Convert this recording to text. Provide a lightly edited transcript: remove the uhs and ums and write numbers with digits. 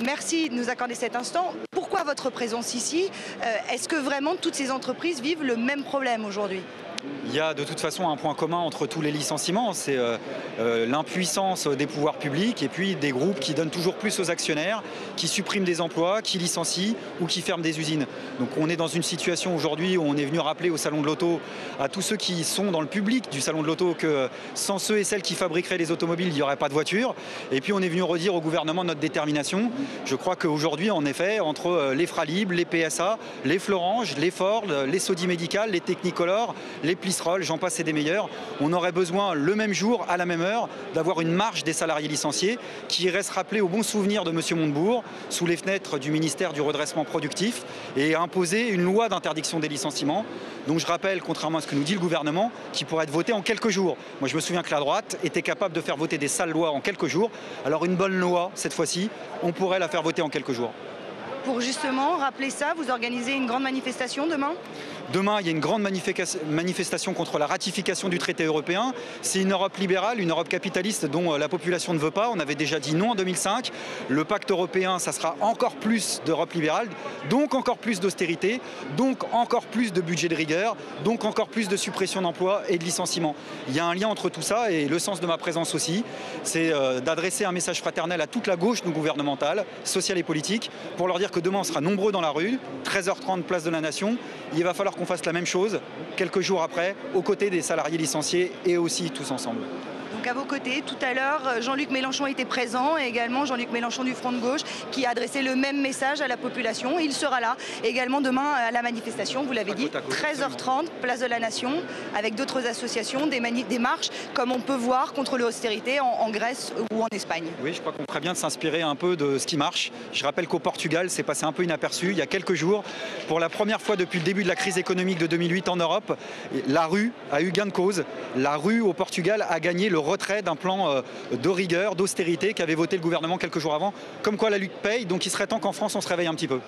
Merci de nous accorder cet instant. Pourquoi votre présence ici? Est-ce que vraiment toutes ces entreprises vivent le même problème aujourd'hui? Il y a de toute façon un point commun entre tous les licenciements, c'est l'impuissance des pouvoirs publics et puis des groupes qui donnent toujours plus aux actionnaires, qui suppriment des emplois, qui licencient ou qui ferment des usines. Donc on est dans une situation aujourd'hui où on est venu rappeler au Salon de l'Auto à tous ceux qui sont dans le public du Salon de l'Auto que sans ceux et celles qui fabriqueraient les automobiles, il n'y aurait pas de voitures. Et puis on est venu redire au gouvernement notre détermination. Je crois qu'aujourd'hui, en effet, entre les Fralib, les PSA, les Florange, les Ford, les Sodi Medical, les Technicolor, les Plisserol, j'en passe et des meilleurs, on aurait besoin le même jour, à la même heure, d'avoir une marche des salariés licenciés qui irait se rappeler au bon souvenir de M. Montebourg, sous les fenêtres du ministère du redressement productif, et imposer une loi d'interdiction des licenciements. Donc je rappelle, contrairement à ce que nous dit le gouvernement, qui pourrait être votée en quelques jours. Moi je me souviens que la droite était capable de faire voter des sales lois en quelques jours. Alors une bonne loi, cette fois-ci, on pourrait la faire voter en quelques jours. Pour justement rappeler ça, vous organisez une grande manifestation demain? Demain, il y a une grande manifestation contre la ratification du traité européen. C'est une Europe libérale, une Europe capitaliste dont la population ne veut pas. On avait déjà dit non en 2005. Le pacte européen, ça sera encore plus d'Europe libérale, donc encore plus d'austérité, donc encore plus de budget de rigueur, donc encore plus de suppression d'emplois et de licenciements. Il y a un lien entre tout ça et le sens de ma présence aussi, c'est d'adresser un message fraternel à toute la gauche non gouvernementale, sociale et politique, pour leur dire que demain on sera nombreux dans la rue, 13h30 place de la Nation. Il va falloir qu'on fasse la même chose quelques jours après, aux côtés des salariés licenciés et aussi tous ensemble. Donc à vos côtés, tout à l'heure, Jean-Luc Mélenchon était présent et également Jean-Luc Mélenchon du Front de Gauche qui a adressé le même message à la population. Il sera là également demain à la manifestation, vous l'avez dit, 13h30, place de la Nation, avec d'autres associations, des marches, comme on peut voir contre l'austérité en Grèce ou en Espagne. Oui, je crois qu'on ferait bien de s'inspirer un peu de ce qui marche. Je rappelle qu'au Portugal, c'est passé un peu inaperçu. Il y a quelques jours, pour la première fois depuis le début de la crise économique de 2008 en Europe, la rue a eu gain de cause. La rue au Portugal a gagné le retrait d'un plan de rigueur, d'austérité qu'avait voté le gouvernement quelques jours avant. Comme quoi la lutte paye, donc il serait temps qu'en France on se réveille un petit peu.